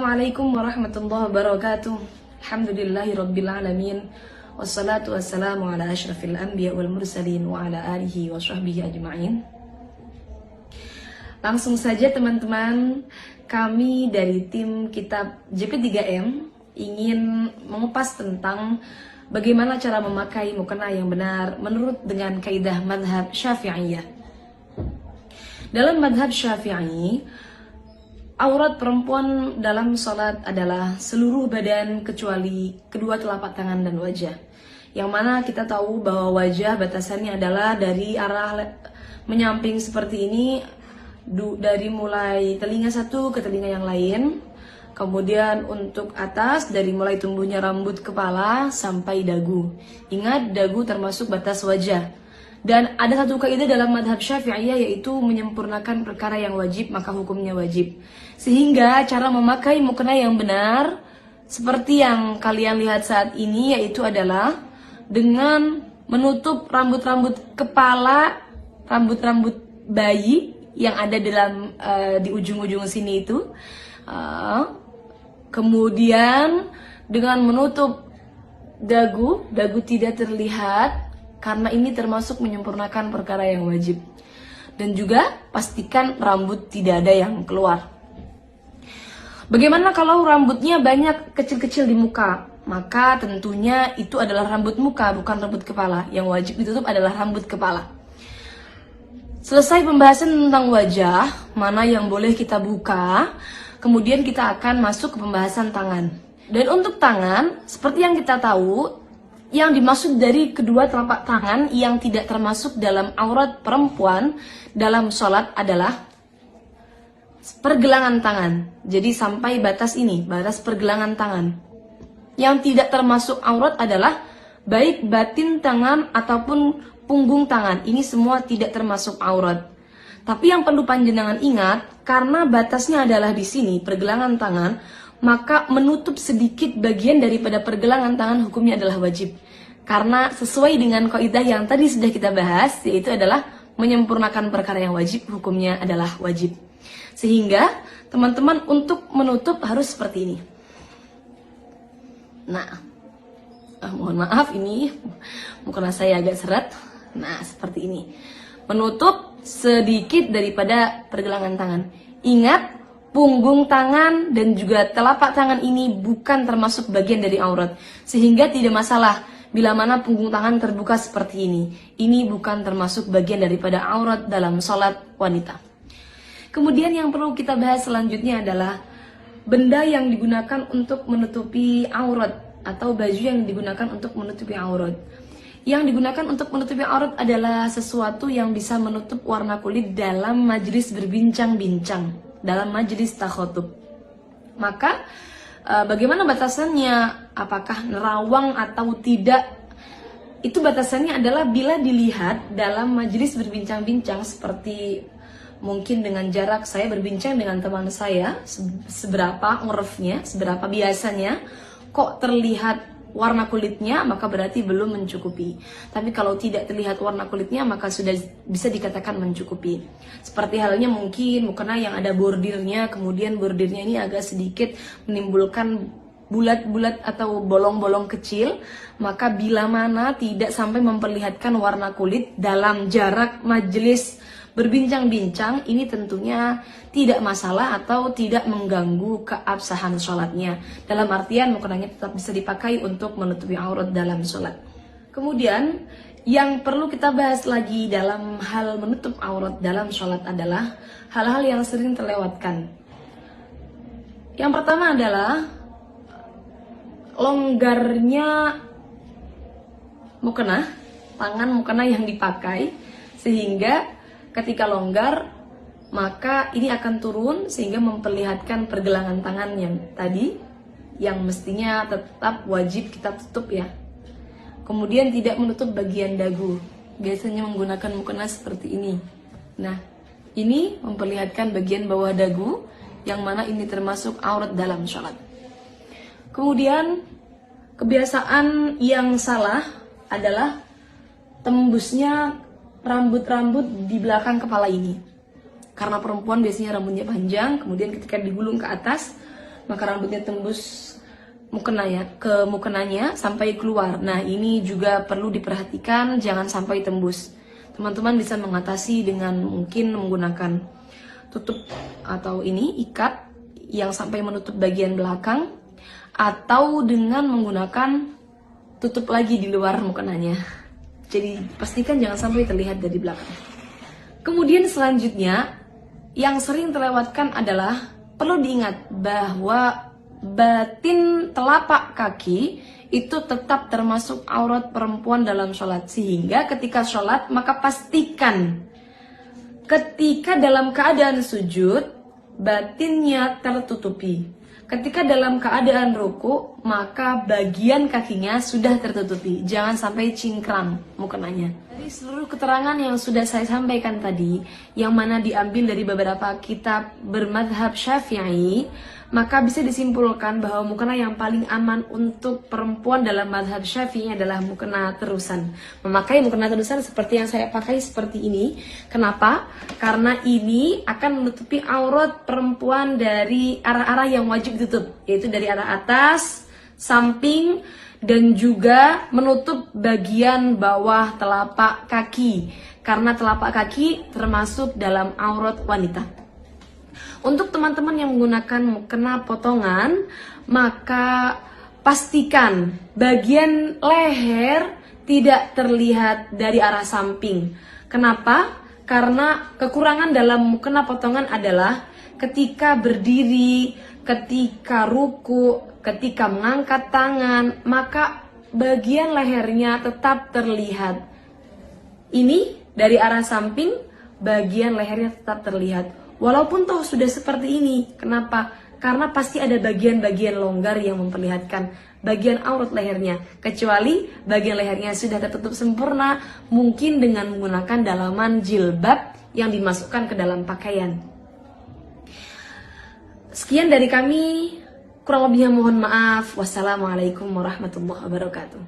Assalamualaikum warahmatullahi wabarakatuh. Alhamdulillahirabbil alamin. Wassalatu wassalamu ala asyrafil anbiya wal mursalin wa ala alihi wa sahbihi ajma'in. Langsung saja teman-teman, kami dari tim kitab JP3M ingin mengupas tentang bagaimana cara memakai mukena yang benar menurut dengan kaidah madhab Syafi'iyah. Dalam madhab Syafi'i, aurat perempuan dalam sholat adalah seluruh badan kecuali kedua telapak tangan dan wajah. Yang mana kita tahu bahwa wajah batasannya adalah dari arah menyamping seperti ini, dari mulai telinga satu ke telinga yang lain. Kemudian untuk atas dari mulai tumbuhnya rambut kepala sampai dagu. Ingat, dagu termasuk batas wajah. Dan ada satu kaidah dalam madhab Syafi'iyah, yaitu menyempurnakan perkara yang wajib maka hukumnya wajib. Sehingga cara memakai mukena yang benar seperti yang kalian lihat saat ini, yaitu adalah dengan menutup rambut-rambut kepala, rambut-rambut bayi yang ada di ujung-ujung sini itu. Kemudian dengan menutup dagu tidak terlihat, karena ini termasuk menyempurnakan perkara yang wajib. Dan juga pastikan rambut tidak ada yang keluar. Bagaimana kalau rambutnya banyak kecil-kecil di muka? Maka tentunya itu adalah rambut muka, bukan rambut kepala. Yang wajib ditutup adalah rambut kepala. Selesai pembahasan tentang wajah, mana yang boleh kita buka, kemudian kita akan masuk ke pembahasan tangan. Dan untuk tangan, seperti yang kita tahu, yang dimaksud dari kedua telapak tangan yang tidak termasuk dalam aurat perempuan dalam sholat adalah pergelangan tangan. Jadi sampai batas ini, batas pergelangan tangan. Yang tidak termasuk aurat adalah baik batin tangan ataupun punggung tangan. Ini semua tidak termasuk aurat. Tapi yang perlu panjenengan ingat, karena batasnya adalah di sini, pergelangan tangan, maka menutup sedikit bagian daripada pergelangan tangan hukumnya adalah wajib. Karena sesuai dengan kaidah yang tadi sudah kita bahas, yaitu adalah menyempurnakan perkara yang wajib, hukumnya adalah wajib. Sehingga teman-teman untuk menutup harus seperti ini. Nah, mohon maaf ini mukena saya agak seret. Nah, seperti ini. Menutup sedikit daripada pergelangan tangan. Ingat, punggung tangan dan juga telapak tangan ini bukan termasuk bagian dari aurat. Sehingga tidak masalah bila mana punggung tangan terbuka seperti ini. Ini bukan termasuk bagian daripada aurat dalam sholat wanita. Kemudian yang perlu kita bahas selanjutnya adalah benda yang digunakan untuk menutupi aurat atau baju yang digunakan untuk menutupi aurat. Yang digunakan untuk menutupi aurat adalah sesuatu yang bisa menutup warna kulit dalam majelis berbincang-bincang, dalam majelis takhotub. Maka bagaimana batasannya? Apakah nerawang atau tidak? Itu batasannya adalah bila dilihat dalam majelis berbincang-bincang, seperti mungkin dengan jarak saya berbincang dengan teman saya, seberapa urfnya, seberapa biasanya, kok terlihat warna kulitnya, maka berarti belum mencukupi. Tapi kalau tidak terlihat warna kulitnya, maka sudah bisa dikatakan mencukupi. Seperti halnya mungkin mukena yang ada bordirnya, kemudian bordirnya ini agak sedikit menimbulkan bulat-bulat atau bolong-bolong kecil, maka bila mana tidak sampai memperlihatkan warna kulit dalam jarak majelis berbincang-bincang, ini tentunya tidak masalah atau tidak mengganggu keabsahan sholatnya. Dalam artian mukenanya tetap bisa dipakai untuk menutupi aurat dalam sholat. Kemudian yang perlu kita bahas lagi dalam hal menutup aurat dalam sholat adalah hal-hal yang sering terlewatkan. Yang pertama adalah longgarnya mukena, tangan mukena yang dipakai, sehingga ketika longgar, maka ini akan turun sehingga memperlihatkan pergelangan tangan yang tadi, yang mestinya tetap wajib kita tutup ya. Kemudian tidak menutup bagian dagu, biasanya menggunakan mukena seperti ini. Nah, ini memperlihatkan bagian bawah dagu, yang mana ini termasuk aurat dalam sholat. Kemudian kebiasaan yang salah adalah tembusnya rambut-rambut di belakang kepala ini. Karena perempuan biasanya rambutnya panjang, kemudian ketika digulung ke atas, maka rambutnya tembus ke mukenanya sampai keluar. Nah, ini juga perlu diperhatikan, jangan sampai tembus. Teman-teman bisa mengatasi dengan mungkin menggunakan tutup atau ini ikat yang sampai menutup bagian belakang, atau dengan menggunakan tutup lagi di luar mukenanya. Jadi pastikan jangan sampai terlihat dari belakang. Kemudian selanjutnya yang sering terlewatkan adalah perlu diingat bahwa batin telapak kaki itu tetap termasuk aurat perempuan dalam sholat. Sehingga ketika sholat maka pastikan ketika dalam keadaan sujud batinnya tertutupi. Ketika dalam keadaan ruku maka bagian kakinya sudah tertutupi. Jangan sampai cingkrang mukenanya. Dari seluruh keterangan yang sudah saya sampaikan tadi, yang mana diambil dari beberapa kitab bermadhab Syafi'i, maka bisa disimpulkan bahwa mukena yang paling aman untuk perempuan dalam madhab Syafi'i adalah mukena terusan. Memakai mukena terusan seperti yang saya pakai seperti ini. Kenapa? Karena ini akan menutupi aurat perempuan dari arah-arah yang wajib ditutup, yaitu dari arah atas, samping, dan juga menutup bagian bawah telapak kaki. Karena telapak kaki termasuk dalam aurat wanita. Untuk teman-teman yang menggunakan mukena potongan, maka pastikan bagian leher tidak terlihat dari arah samping. Kenapa? Karena kekurangan dalam mukena potongan adalah ketika berdiri, ketika ruku, ketika mengangkat tangan, maka bagian lehernya tetap terlihat. Ini dari arah samping, bagian lehernya tetap terlihat. Walaupun toh sudah seperti ini. Kenapa? Karena pasti ada bagian-bagian longgar yang memperlihatkan bagian aurat lehernya. Kecuali bagian lehernya sudah tertutup sempurna, mungkin dengan menggunakan dalaman jilbab yang dimasukkan ke dalam pakaian. Sekian dari kami, kurang lebihnya mohon maaf. Wassalamualaikum warahmatullahi wabarakatuh.